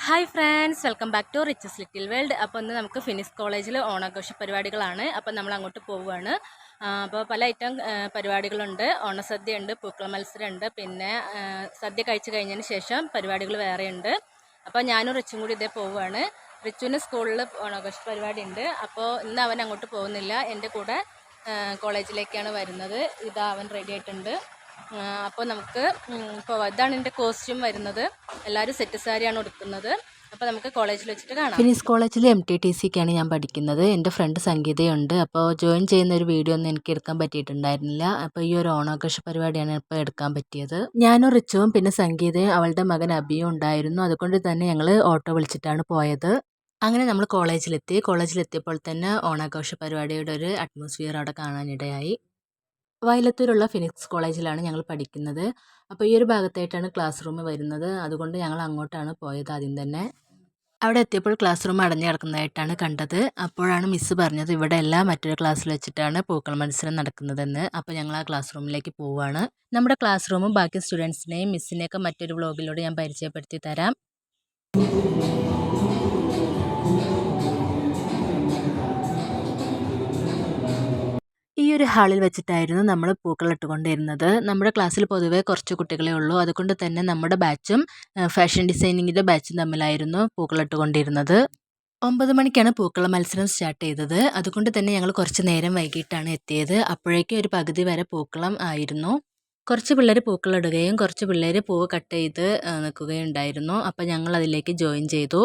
Hi friends, welcome back to Riches little world. അപ്പോൾ ഇന്ന് നമുക്ക് ഫിനിക്സ് കോളേജിൽ ഓണാഘോഷ പരിപാടികളാണ്. അപ്പോൾ നമ്മൾ അങ്ങോട്ട് പോവുകയാണ്. അപ്പോൾ പല ഐറ്റം പരിപാടികളുണ്ട്. ഓണസദ്യ ഉണ്ട്, പൂക്കള മത്സരമുണ്ട്, പിന്നെ സദ്യ കഴിച്ച് കഴിഞ്ഞതിന് ശേഷം പരിപാടികൾ വേറെയുണ്ട്. അപ്പോൾ ഞാനും റിച്ചും കൂടി ഇതേ പോവുകയാണ്. റിച്ചുവിന് സ്കൂളിൽ ഓണാഘോഷ പരിപാടി ഉണ്ട്. അപ്പോൾ ഇന്ന് അവൻ അങ്ങോട്ട് പോകുന്നില്ല, എൻ്റെ കൂടെ കോളേജിലേക്കാണ് വരുന്നത്. ഇതാ അവൻ റെഡി ആയിട്ടുണ്ട്. അപ്പോൾ നമുക്ക് ഇപ്പോൾ ഇതാണ് എൻ്റെ കോസ്റ്റ്യൂം വരുന്നത്. എല്ലാവരും സെറ്റ് സാരിയാണ് ഉടുക്കുന്നത്. അപ്പോൾ നമുക്ക് കോളേജിൽ വെച്ചിട്ട് കാണാം. ഫിനിക്സ് കോളേജിൽ MTTCക്കാണ് ഞാൻ പഠിക്കുന്നത്. എൻ്റെ ഫ്രണ്ട് സംഗീതയുണ്ട്. അപ്പോൾ ജോയിൻ ചെയ്യുന്ന ഒരു വീഡിയോ ഒന്നും എനിക്ക് എടുക്കാൻ പറ്റിയിട്ടുണ്ടായിരുന്നില്ല. അപ്പോൾ ഈ ഒരു ഓണാഘോഷ പരിപാടിയാണ് ഇപ്പോൾ എടുക്കാൻ പറ്റിയത്. ഞാനും റിച്ചുവും പിന്നെ സംഗീതയും അവളുടെ മകൻ അബിയും ഉണ്ടായിരുന്നു. അതുകൊണ്ട് തന്നെ ഞങ്ങൾ ഓട്ടോ വിളിച്ചിട്ടാണ് പോയത്. അങ്ങനെ നമ്മൾ കോളേജിലെത്തിയപ്പോൾ തന്നെ ഓണാഘോഷ പരിപാടിയുടെ ഒരു അറ്റ്മോസ്ഫിയർ അവിടെ കാണാനിടയായി. വയലത്തൂരുള്ള ഫിനിക്സ് കോളേജിലാണ് ഞങ്ങൾ പഠിക്കുന്നത്. അപ്പോൾ ഈ ഒരു ഭാഗത്തായിട്ടാണ് ക്ലാസ് റൂം വരുന്നത്. അതുകൊണ്ട് ഞങ്ങൾ അങ്ങോട്ടാണ് പോയത് ആദ്യം തന്നെ. അവിടെ എത്തിയപ്പോൾ ക്ലാസ് റൂം അടഞ്ഞു കിടക്കുന്നതായിട്ടാണ് കണ്ടത്. അപ്പോഴാണ് മിസ്സ് പറഞ്ഞത് ഇവിടെയല്ല, മറ്റൊരു ക്ലാസ്സിൽ വെച്ചിട്ടാണ് പൂക്കൾ മത്സരം നടക്കുന്നതെന്ന്. അപ്പോൾ ഞങ്ങൾ ആ ക്ലാസ് റൂമിലേക്ക് പോവുകയാണ്. നമ്മുടെ ക്ലാസ് റൂമും ബാക്കി സ്റ്റുഡൻസിനെയും മിസ്സിനെയൊക്കെ മറ്റൊരു വ്ലോഗിലൂടെ ഞാൻ പരിചയപ്പെടുത്തി തരാം. ഈ ഒരു ഹാളിൽ വെച്ചിട്ടായിരുന്നു നമ്മൾ പൂക്കളിട്ടുകൊണ്ടിരുന്നത്. നമ്മുടെ ക്ലാസ്സിൽ പൊതുവെ കുറച്ച് കുട്ടികളേ ഉള്ളൂ. അതുകൊണ്ട് തന്നെ നമ്മുടെ ബാച്ചും ഫാഷൻ ഡിസൈനിങ്ങിൻ്റെ ബാച്ചും തമ്മിലായിരുന്നു പൂക്കളിട്ടുകൊണ്ടിരുന്നത്. 9 മണിക്കാണ് പൂക്കള മത്സരം സ്റ്റാർട്ട് ചെയ്തത്. അതുകൊണ്ട് തന്നെ ഞങ്ങൾ കുറച്ച് നേരം വൈകിട്ടാണ് എത്തിയത്. അപ്പോഴേക്കും ഒരു പകുതി വരെ പൂക്കളം ആയിരുന്നു. കുറച്ച് പിള്ളേർ പൂക്കളിടുകയും കുറച്ച് പിള്ളേർ പൂവ് കട്ട് ചെയ്ത് നിൽക്കുകയുണ്ടായിരുന്നു. അപ്പോൾ ഞങ്ങൾ അതിലേക്ക് ജോയിൻ ചെയ്തു.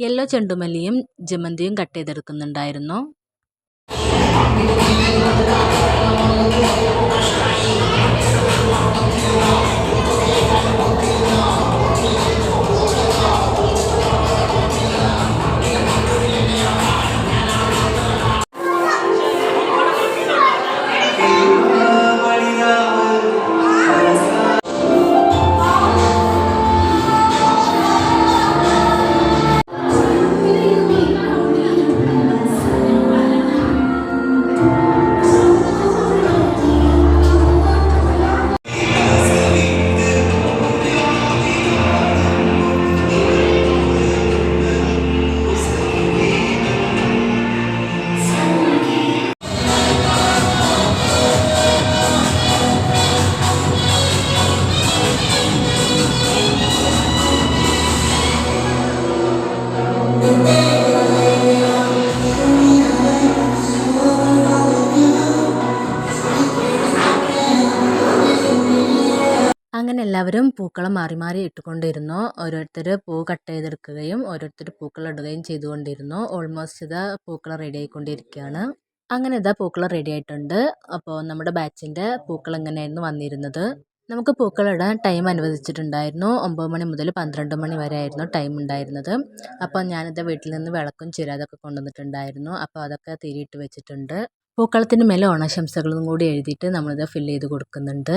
യെല്ലോ ചെണ്ടുമല്ലിയും ജമന്തിയും കട്ട് ചെയ്തെടുക്കുന്നുണ്ടായിരുന്നു. അങ്ങനെ എല്ലാവരും പൂക്കളം മാറി മാറി ഇട്ടുകൊണ്ടിരുന്നു. ഓരോരുത്തർ പൂ കട്ട് ചെയ്തെടുക്കുകയും ഓരോരുത്തർ പൂക്കളം ഇടുകയും ചെയ്തുകൊണ്ടിരുന്നു. ഓൾമോസ്റ്റ് ഇതാ പൂക്കളം റെഡി ആയിക്കൊണ്ടിരിക്കുകയാണ്. അങ്ങനെ ഇതാ പൂക്കളം റെഡി ആയിട്ടുണ്ട്. അപ്പോൾ നമ്മുടെ ബാച്ചിൻ്റെ പൂക്കളം ഇങ്ങനെയായിരുന്നു വന്നിരുന്നത്. നമുക്ക് പൂക്കളിടാൻ ടൈം അനുവദിച്ചിട്ടുണ്ടായിരുന്നു. 9 മണി മുതൽ 12 മണി വരെ ആയിരുന്നു ടൈം ഉണ്ടായിരുന്നത്. അപ്പോൾ ഞാനിത് വീട്ടിൽ നിന്ന് വിളക്കും ചിരാതൊക്കെ കൊണ്ടുവന്നിട്ടുണ്ടായിരുന്നു. അപ്പോൾ അതൊക്കെ തിരിയിട്ട് വെച്ചിട്ടുണ്ട്. പൂക്കളത്തിന് മേലെ ഓണാശംസകളും കൂടി എഴുതിയിട്ട് നമ്മളിത് ഫില്ല് ചെയ്ത് കൊടുക്കുന്നുണ്ട്.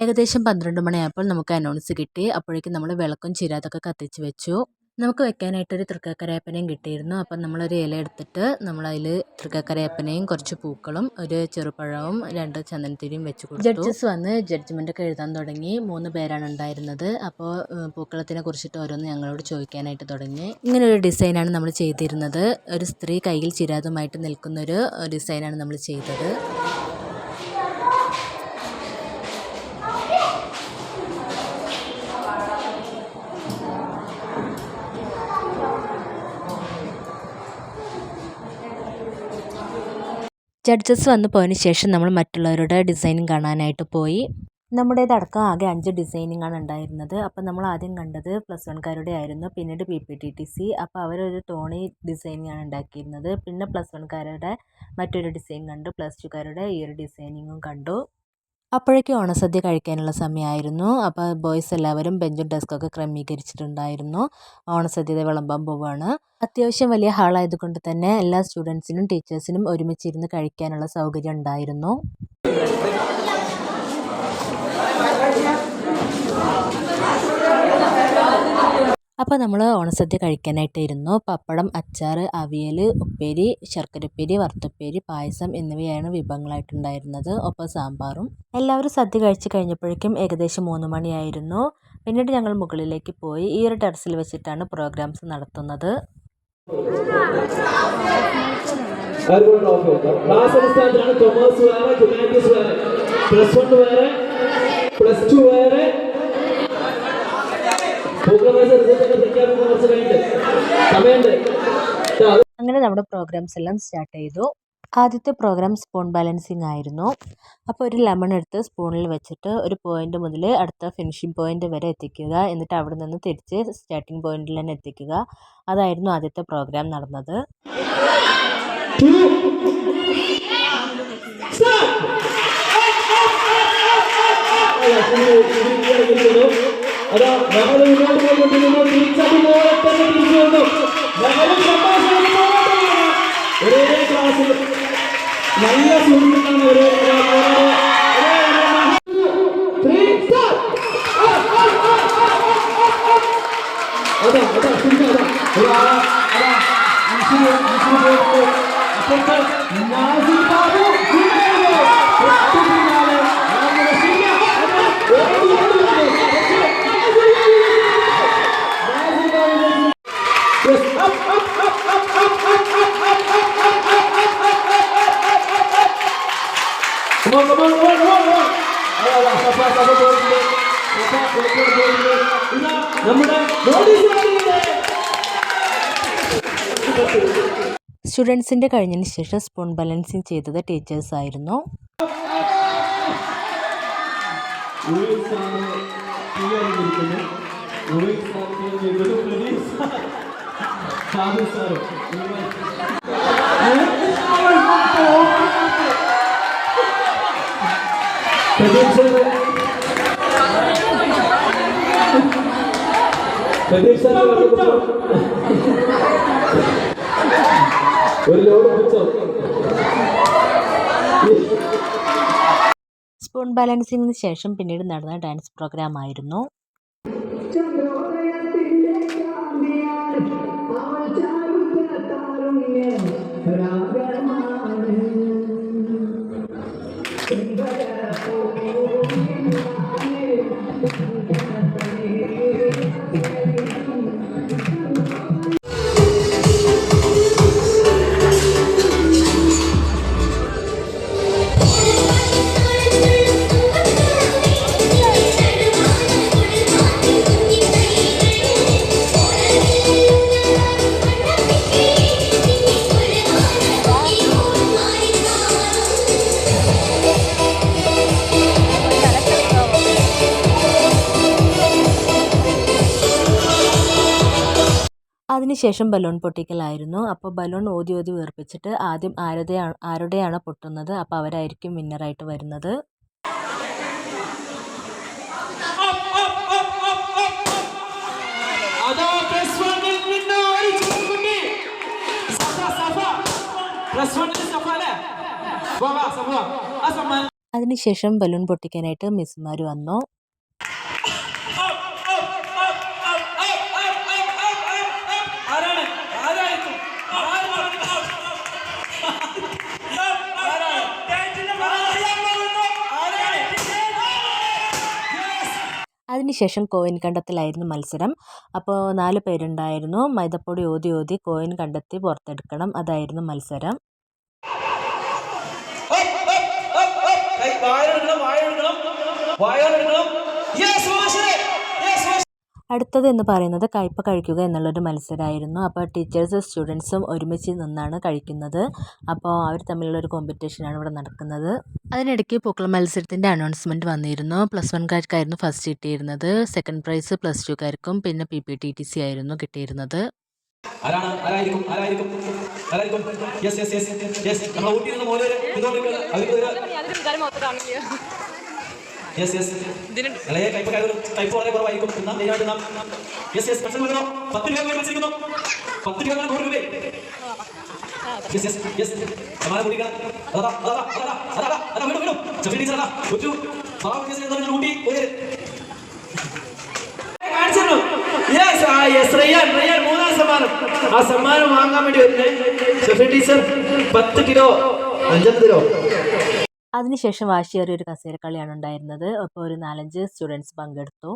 ഏകദേശം 12 മണിയായപ്പോൾ നമുക്ക് അനൗൺസ് കിട്ടി. അപ്പോഴേക്കും നമ്മൾ വിളക്കും ചിരാതൊക്കെ കത്തിച്ച് വെച്ചു. നമുക്ക് വെക്കാനായിട്ടൊരു തൃക്കാക്കരയപ്പനയും കിട്ടിയിരുന്നു. അപ്പം നമ്മളൊരു ഇല എടുത്തിട്ട് നമ്മളതിൽ തൃക്കാക്കരയപ്പനയും കുറച്ച് പൂക്കളും ഒരു ചെറുപഴവും 2 ചന്ദനത്തിരിയും വെച്ച് കൊടുത്തു. ജഡ്ജസ് വന്ന് ജഡ്ജ്മെൻ്റൊക്കെ എഴുതാൻ തുടങ്ങി. 3 പേരാണ് ഉണ്ടായിരുന്നത്. അപ്പോൾ പൂക്കളത്തിനെ കുറിച്ചിട്ട് ഓരോന്ന് ഞങ്ങളോട് ചോദിക്കാനായിട്ട് തുടങ്ങി. ഇങ്ങനൊരു ഡിസൈനാണ് നമ്മൾ ചെയ്തിരുന്നത്. ഒരു സ്ത്രീ കയ്യിൽ ചിരാതുമായിട്ട് നിൽക്കുന്നൊരു ഡിസൈനാണ് നമ്മൾ ചെയ്തത്. ജഡ്ജസ് വന്നു പോയതിന് ശേഷം നമ്മൾ മറ്റുള്ളവരുടെ ഡിസൈനിങ് കാണാനായിട്ട് പോയി. നമ്മുടേതടക്കം ആകെ 5 ഡിസൈനിങ് ആണ് ഉണ്ടായിരുന്നത്. അപ്പോൾ നമ്മൾ ആദ്യം കണ്ടത് +1കാരുടെ ആയിരുന്നു. പിന്നീട് PPTTC. അപ്പോൾ അവരൊരു തോണി ഡിസൈനിങ് ആണ് ഉണ്ടാക്കിയിരുന്നത്. പിന്നെ +1കാരുടെ മറ്റൊരു ഡിസൈൻ കണ്ടു. +2കാരുടെ ഈ ഒരു ഡിസൈനിങ്ങും കണ്ടു. അപ്പോഴേക്കും ഓണസദ്യ കഴിക്കാനുള്ള സമയമായിരുന്നു. അപ്പോൾ ബോയ്സ് എല്ലാവരും ബെഞ്ചും ഡെസ്കൊക്കെ ക്രമീകരിച്ചിട്ടുണ്ടായിരുന്നു. ഓണസദ്യ വിളമ്പാൻ പോവുകയാണ്. അത്യാവശ്യം വലിയ ഹാളായതുകൊണ്ട് തന്നെ എല്ലാ സ്റ്റുഡൻസിനും ടീച്ചേഴ്സിനും ഒരുമിച്ചിരുന്ന് കഴിക്കാനുള്ള സൗകര്യം ഉണ്ടായിരുന്നു. അപ്പോൾ നമ്മൾ ഓണസദ്യ കഴിക്കാനായിട്ട് ഇരുന്നു. പപ്പടം, അച്ചാർ, അവിയൽ, ഉപ്പേരി, ശർക്കരപ്പേരി, വറുത്തുപ്പേരി, പായസം എന്നിവയാണ് വിഭവങ്ങളായിട്ടുണ്ടായിരുന്നത്. ഒപ്പം സാമ്പാറും. എല്ലാവരും സദ്യ കഴിച്ച് കഴിഞ്ഞപ്പോഴേക്കും ഏകദേശം 3 മണിയായിരുന്നു. പിന്നീട് ഞങ്ങൾ മുകളിലേക്ക് പോയി. ഈ ഒരു ടെറസിൽ വെച്ചിട്ടാണ് പ്രോഗ്രാംസ് നടത്തുന്നത്. ക്ലാസ് അടിസ്ഥാനത്തിലാണ് കൊമേഴ്സ് വേറെ, ഹ്യൂമാനിറ്റീസ് വേറെ, +1 വേറെ, +2 വേറെ. അങ്ങനെ നമ്മുടെ പ്രോഗ്രാംസ് എല്ലാം സ്റ്റാർട്ട് ചെയ്തു. ആദ്യത്തെ പ്രോഗ്രാം സ്പൂൺ ബാലൻസിങ് ആയിരുന്നു. അപ്പോൾ ഒരു ലെമൺ എടുത്ത് സ്പൂണിൽ വെച്ചിട്ട് ഒരു പോയിന്റ് മുതൽ അടുത്ത ഫിനിഷിംഗ് പോയിന്റ് വരെ എത്തിക്കുക. എന്നിട്ട് അവിടെ നിന്ന് തിരിച്ച് സ്റ്റാർട്ടിംഗ് പോയിന്റിൽ തന്നെ എത്തിക്കുക. അതായിരുന്നു ആദ്യത്തെ പ്രോഗ്രാം നടന്നത്. ഒരേ ക്ലാസ്സിൽ നല്ല സുഹൃത്തുക്കളാണ്. സ്റ്റുഡൻസിൻ്റെ കഴിഞ്ഞതിന് ശേഷം സ്പൂൺ ബാലൻസിങ് ചെയ്തത് ടീച്ചേഴ്സ് ആയിരുന്നു. സ്പൂൺ ബാലൻസിങ്ങിന് ശേഷം പിന്നീട് നടന്ന ഡാൻസ് പ്രോഗ്രാം ആയിരുന്നു. അതിനുശേഷം ബലൂൺ പൊട്ടിക്കലായിരുന്നു. അപ്പോൾ ബലൂൺ ഊതി ഊതി വീർപ്പിച്ചിട്ട് ആദ്യം ആരുടെയാണ് പൊട്ടുന്നത് അപ്പോൾ അവരായിരിക്കും വിന്നറായിട്ട് വരുന്നത്. അതിനുശേഷം ബലൂൺ പൊട്ടിക്കാനായിട്ട് മിസ്സുമാർ വന്നു. അതിനുശേഷം കോയിൻ കണ്ടെത്തലായിരുന്നു മത്സരം. അപ്പോൾ 4 പേരുണ്ടായിരുന്നു. മൈദപ്പൊടി ഊതി ഊതി കോയിൻ കണ്ടെത്തി പുറത്തെടുക്കണം. അതായിരുന്നു മത്സരം. അടുത്തത് എന്ന് പറയുന്നത് കയ്പ കഴിക്കുക എന്നുള്ളൊരു മത്സരമായിരുന്നു. അപ്പോൾ ടീച്ചേഴ്സും സ്റ്റുഡൻസും ഒരുമിച്ച് നിന്നാണ് കഴിക്കുന്നത്. അപ്പോൾ അവർ തമ്മിലുള്ളൊരു കോമ്പറ്റീഷനാണ് ഇവിടെ നടക്കുന്നത്. അതിനിടയ്ക്ക് പൂക്കളം മത്സരത്തിൻ്റെ അനൗൺസ്മെൻറ്റ് വന്നിരുന്നു. +1കാർക്കായിരുന്നു ഫസ്റ്റ് കിട്ടിയിരുന്നത്. സെക്കൻഡ് പ്രൈസ് +2കാർക്കും പിന്നെ PPTTC ആയിരുന്നു കിട്ടിയിരുന്നത്. ഇളയ കയ്പ് വളരെ കുറവായിരിക്കും. 10 രൂപ മത്സരിക്കുന്നു. 10 രൂപ 100 രൂപ. മൂന്നാം സമ്മാനം. ആ സമ്മാനം വാങ്ങാൻ വേണ്ടി വരുന്നത് ടീച്ചർ 10 കിലോ 5 കിലോ. അതിനുശേഷം വാശിയേറിയ ഒരു കസേരക്കളിയാണ് ഉണ്ടായിരുന്നത്. അപ്പോൾ ഒരു 4-5 സ്റ്റുഡൻസ് പങ്കെടുത്തു.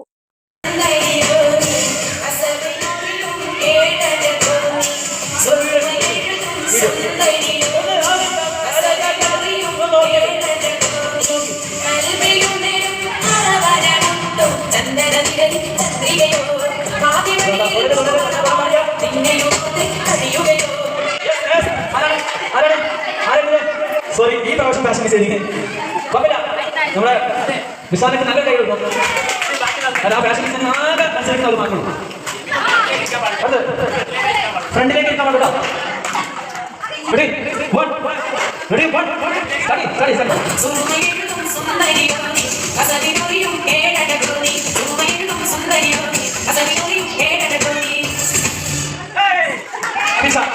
ഫാഷൻ ഡിസൈനിങ് കുഴപ്പമില്ല. നമ്മുടെ വിശാലക്ക് നല്ല കൈ കൊടുക്കും. അല്ല ആ ഫാഷൻ ഡിസൈനിങ് ആകെ മത്സരിക്കുന്നത് മാത്രമേ അത് ഫ്രണ്ടിലേക്ക് ഇരിക്കാൻ പാടില്ല. Ready one ready one study study study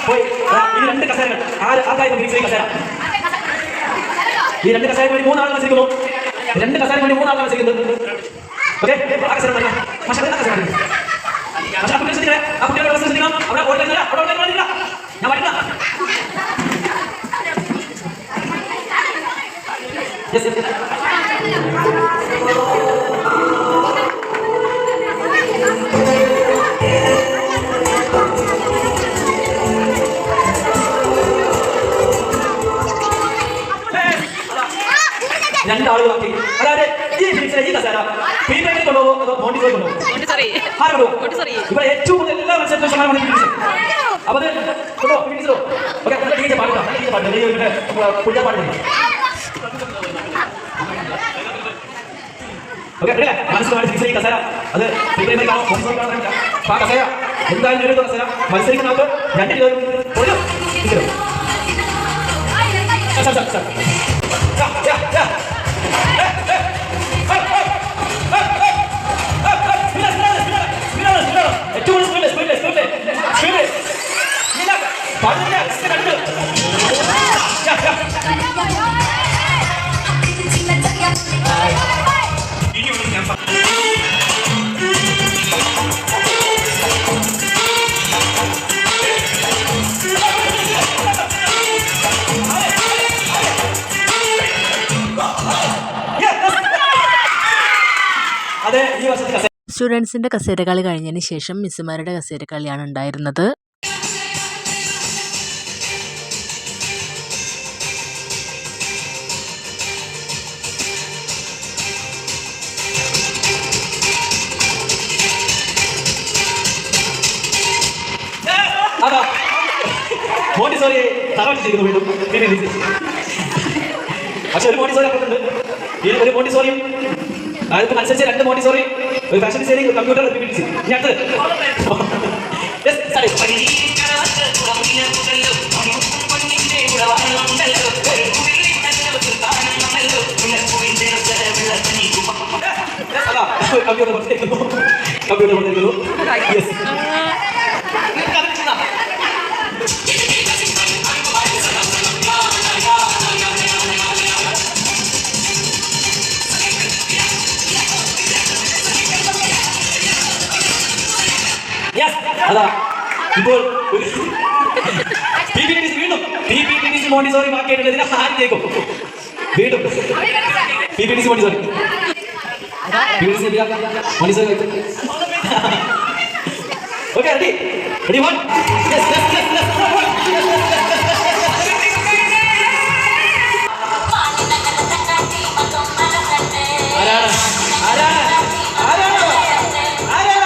പോയി ഈ രണ്ട് കസേരകൾ ആർക്കായിരുന്നു ഫിനിക്സിലെ കസേര? ഈ രണ്ട് കസേരയ്ക്ക് വേണ്ടി 3 ആളുകൾ മത്സരിക്കുന്നു. 2 കസേരയ്ക്ക് വേണ്ടി 3 ആളുകൾ മത്സരിക്കുന്നു. ഓക്കെ ആ കസേര തന്നെ പക്ഷേ ആ കസേര പക്ഷേ ആ കുട്ടികൾ ശ്രദ്ധിക്കണേ. ആ കുട്ടികളുടെ ശ്രദ്ധിക്കണം. അവിടെ ഓടില്ല അവിടെ ഓടില്ല ഞാൻ വരില്ല. രണ്ടാളുകൾ ബാക്കി. അതായത് ഈ ഫിനിക്സിലെ ഈ കസേര പ്രീപെയ്ഡിൽ കൊണ്ടുപോകും അതോ മോണ്ടിസോറി കൊണ്ടുപോകും? ഇവിടെ ഏറ്റവും കൂടുതൽ എല്ലാ മത്സരത്തിലും സമ്മാനം ഫിനിക്സ്. അപ്പൊ അത് കൊണ്ടുപോകും ഫിനിക്സിലോ. ഓക്കെ ഡീജെ പാടുക. ഡീജെ പാട്ട് പുഴ പാടുന്നത്. ഓക്കെ അല്ലേ മനസ്സിലാണ് ഫിനിക്സിലെ ഈ കസേര. അത് പ്രീപെയ്ഡിൽ കാണാം മോണ്ടിസോറി കാണാൻ. ആ കസേര എന്തായാലും ഒരു കസേര മത്സരിക്കുന്നവർക്ക് 2 കിലോ ഒരു കിലോ. ഏറ്റവും അതെ ഈ വർഷത്തെ സ്റ്റുഡൻസിൻ്റെ കസേര കളി കഴിഞ്ഞതിന് ശേഷം മിസ്സുമാരുടെ കസേര കളിയാണ് ഉണ്ടായിരുന്നത്. മോണ്ടിസോറി തറവച്ചിരിക്കുന്നു വീണ്ടും. പക്ഷെ ഒരു മോണ്ടിസോറി അപ്പുറത്തുണ്ട്. ഈ ഒരു മോണ്ടിസോറിയും അതിപ്പോൾ അനുസരിച്ച് 2 മോണ്ടിസോറി ഒരു ഫാഷൻ ഡിസൈനിങ് കമ്പ്യൂട്ടർ PPTC. ഇനി അടുത്ത് കമ്പ്യൂട്ടർ കൊടുത്തിരിക്കുന്നു. കമ്പ്യൂട്ടർ കൊടുത്തിരിക്കുന്നു. യെസ് അതാ ഇപ്പോൾ വീണ്ടും PPTC മോണ്ടിസോറി ബാക്കിയായിട്ടുള്ള ഇതിനെ ആരിലേക്കും വീണ്ടും PPTC Montessori Montessori. Okay ready ready one ആരാണ് ആരാണ് ആരാണ്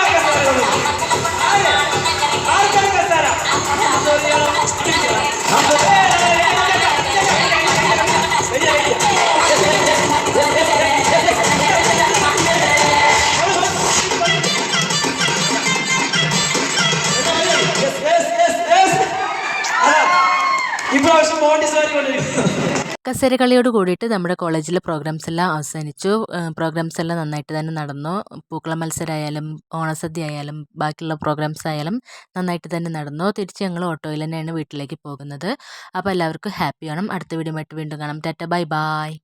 ഇപ്രാവശ്യം മോണ്ടിസോറി കൊണ്ടിരിക്കുന്നു. കസേര കളിയോട് കൂടിയിട്ട് നമ്മുടെ കോളേജിലെ പ്രോഗ്രാംസ് എല്ലാം അവസാനിച്ചു. പ്രോഗ്രാംസ് എല്ലാം നന്നായിട്ട് തന്നെ നടന്നു. പൂക്കള മത്സരമായാലും ഓണസദ്യ ആയാലും ബാക്കിയുള്ള പ്രോഗ്രാംസ് ആയാലും നന്നായിട്ട് തന്നെ നടന്നു. തിരിച്ച് ഞങ്ങൾ ഓട്ടോയിൽ തന്നെയാണ് വീട്ടിലേക്ക് പോകുന്നത്. അപ്പോൾ എല്ലാവർക്കും ഹാപ്പി ഓണം. അടുത്ത വീഡിയോ ആയിട്ട് വീണ്ടും കാണാം. Tata bye bye.